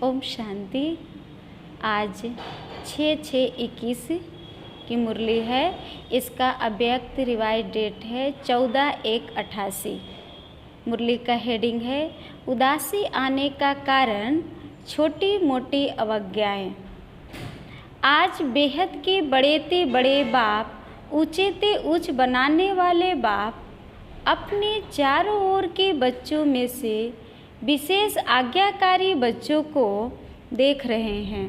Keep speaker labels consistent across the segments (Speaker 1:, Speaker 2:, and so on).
Speaker 1: ओम शांति। आज 6/6/21 की मुरली है। इसका अव्यक्त रिवाइज डेट है 14/1/88। मुरली का हेडिंग है उदासी आने का कारण छोटी मोटी अवज्ञाएं। आज बेहद के बड़े ते बड़े बाप, ऊंचे ते ऊंच बनाने वाले बाप अपने चारों ओर के बच्चों में से विशेष आज्ञाकारी बच्चों को देख रहे हैं।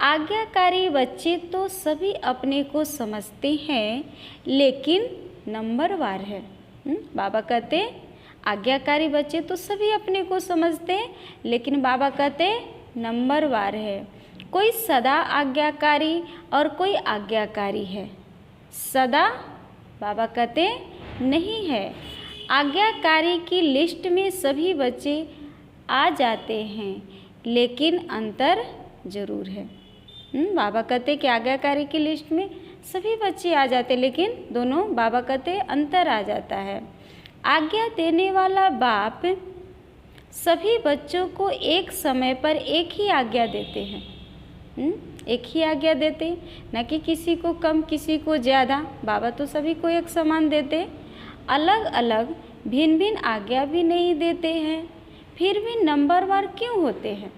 Speaker 1: आज्ञाकारी बच्चे तो सभी अपने को समझते हैं, लेकिन नंबरवार है। बाबा कहते आज्ञाकारी बच्चे तो सभी अपने को समझते हैं, लेकिन बाबा कहते नंबरवार है। कोई सदा आज्ञाकारी और कोई आज्ञाकारी है। सदा बाबा कहते नहीं है। आज्ञाकारी की लिस्ट में सभी बच्चे आ जाते हैं, लेकिन अंतर जरूर है। बाबा कहते कि आज्ञाकारी की लिस्ट में सभी बच्चे आ जाते, लेकिन दोनों बाबा कहते अंतर आ जाता है। आज्ञा देने वाला बाप सभी बच्चों को एक समय पर एक ही आज्ञा देते हैं। एक ही आज्ञा देते, न कि किसी को कम किसी को ज़्यादा। बाबा तो सभी को एक समान देते, अलग अलग भिन्न भिन्न आज्ञा भी नहीं देते हैं। फिर भी नंबरवार क्यों होते हैं?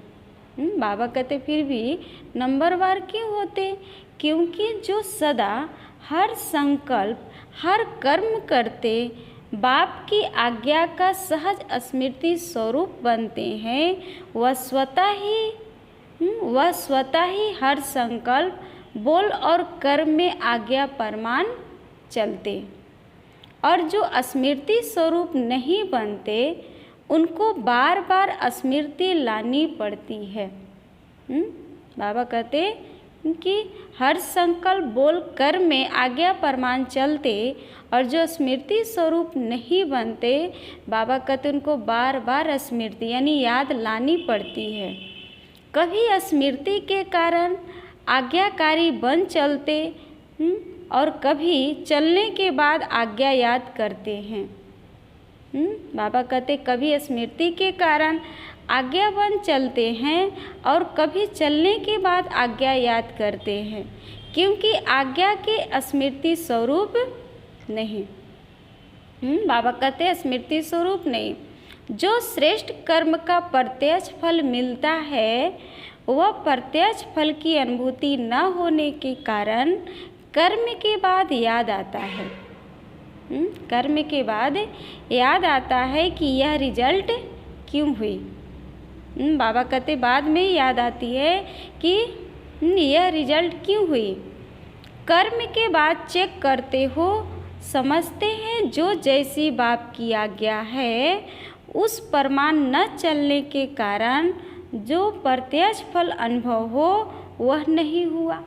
Speaker 1: बाबा कहते फिर भी नंबरवार क्यों होते? क्योंकि जो सदा हर संकल्प हर कर्म करते बाप की आज्ञा का सहज स्मृति स्वरूप बनते हैं, वह स्वतः ही हर संकल्प बोल और कर्म में आज्ञा प्रमाण चलते। और जो स्मृति स्वरूप नहीं बनते, उनको बार बार स्मृति लानी पड़ती है। बाबा कहते कि हर संकल्प बोल कर्म में आज्ञा प्रमाण चलते, और जो स्मृति स्वरूप नहीं बनते, बाबा कहते उनको बार बार स्मृति यानी याद लानी पड़ती है। कभी स्मृति के कारण आज्ञाकारी बन चलते और कभी चलने के बाद आज्ञा याद करते हैं। बाबा कहते कभी स्मृति के कारण आज्ञा बन चलते हैं और कभी चलने के बाद आज्ञा याद करते हैं, क्योंकि आज्ञा के स्मृति स्वरूप नहीं। बाबा कहते स्मृति स्वरूप नहीं। जो श्रेष्ठ कर्म का प्रत्यक्ष फल मिलता है, वह प्रत्यक्ष फल की अनुभूति न होने के कारण कर्म के बाद याद आता है। कर्म के बाद याद आता है कि यह रिजल्ट क्यों हुई। बाबा कहते बाद में याद आती है कि यह रिजल्ट क्यों हुई। कर्म के बाद चेक करते हो, समझते हैं जो जैसी बाप की आज्ञा है उस प्रमाण न चलने के कारण जो प्रत्यक्ष फल अनुभव हो वह नहीं हुआ।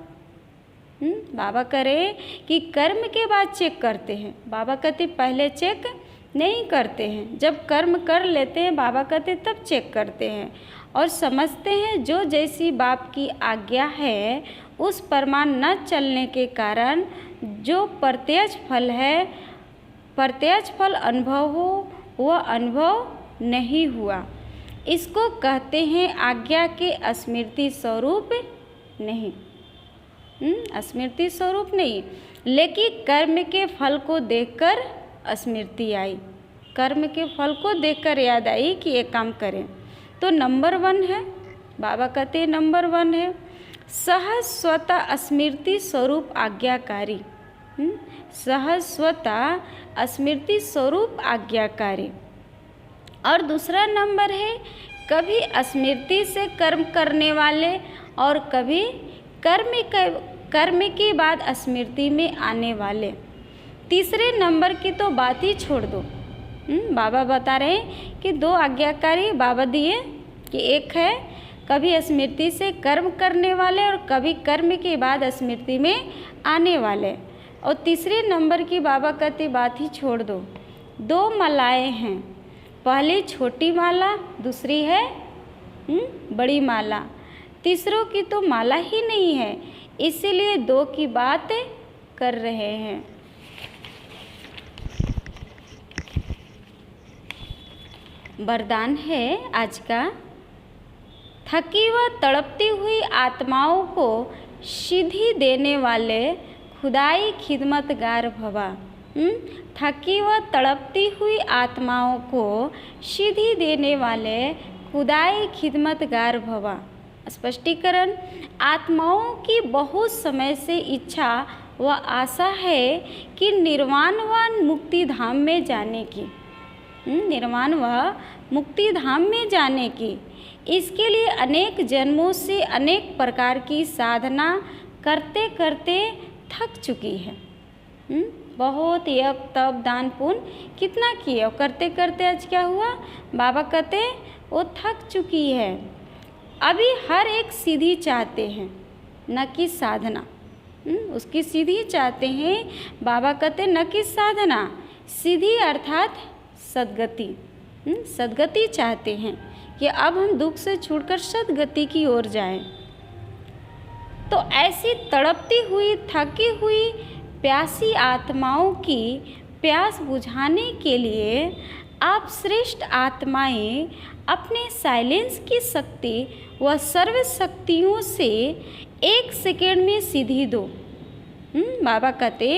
Speaker 1: बाबा करे कि कर्म के बाद चेक करते हैं। बाबा कहते पहले चेक नहीं करते हैं, जब कर्म कर लेते हैं बाबा कहते तब चेक करते हैं और समझते हैं जो जैसी बाप की आज्ञा है उस प्रमाण न चलने के कारण जो प्रत्यक्ष फल है, प्रत्यक्ष फल अनुभव हो, वह अनुभव नहीं हुआ। इसको कहते हैं आज्ञा के स्मृति स्वरूप नहीं। स्मृति स्वरूप नहीं, लेकिन कर्म के फल को देखकर स्मृति आई। कर्म के फल को देखकर याद आई कि ये काम करें, तो नंबर 1 है। बाबा कहते नंबर 1 है सहज स्वतः स्मृति स्वरूप आज्ञाकारी। सहज स्वतः स्मृति स्वरूप आज्ञाकारी। और दूसरा नंबर है कभी स्मृति से कर्म करने वाले और कभी कर्म के बाद स्मृति में आने वाले। तीसरे नंबर की तो बात ही छोड़ दो। बाबा बता रहे हैं कि 2 आज्ञाकारी बाबा दिए कि एक है कभी स्मृति से कर्म करने वाले और कभी कर्म के बाद स्मृति में आने वाले। और तीसरे नंबर की बाबा कहते बात ही छोड़ दो। 2 मालाएं हैं, पहली छोटी माला, दूसरी है बड़ी माला। तीसरों की तो माला ही नहीं है, इसीलिए 2 की बात कर रहे हैं। वरदान है आज का थकी व तड़पती हुई आत्माओं को सीधी देने वाले खुदाई खिदमतगार भवा। थकी व तड़पती हुई आत्माओं को सीधी देने वाले खुदाई खिदमतगार भवा। स्पष्टीकरण, आत्माओं की बहुत समय से इच्छा व आशा है कि निर्वाण व मुक्ति धाम में जाने की, निर्वाण व मुक्ति धाम में जाने की। इसके लिए अनेक जन्मों से अनेक प्रकार की साधना करते करते थक चुकी है। बहुत यप तप दान पुण्य कितना किए और करते करते आज क्या हुआ, बाबा कहते वो थक चुकी है। अभी हर एक सीधी चाहते हैं, न कि साधना। उसकी सीधी चाहते हैं, बाबा कहते न कि साधना। सीधी अर्थात सद्गति, सद्गति चाहते हैं कि अब हम दुख से छूटकर सद्गति की ओर जाएं। तो ऐसी तड़पती हुई, थकी हुई, प्यासी आत्माओं की प्यास बुझाने के लिए आप श्रेष्ठ आत्माएं अपने साइलेंस की शक्ति व सर्व शक्तियों से 1 सेकेंड में सीधी दो। बाबा कहते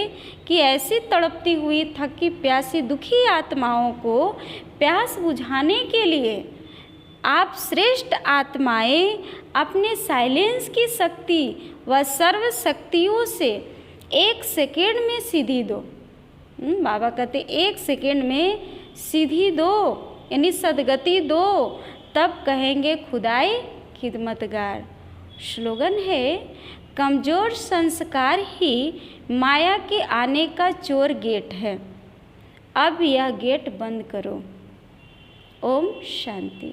Speaker 1: कि ऐसी तड़पती हुई, थकी प्यासी, दुखी आत्माओं को प्यास बुझाने के लिए आप श्रेष्ठ आत्माएं अपने साइलेंस की शक्ति व सर्व शक्तियों से 1 सेकेंड में सीधी दो। बाबा कहते 1 सेकेंड में सीधी दो, यानी सद्गति दो, तब कहेंगे खुदाई खिदमतगार। स्लोगन है, कमज़ोर संस्कार ही माया के आने का चोर गेट है, अब यह गेट बंद करो। ओम शांति।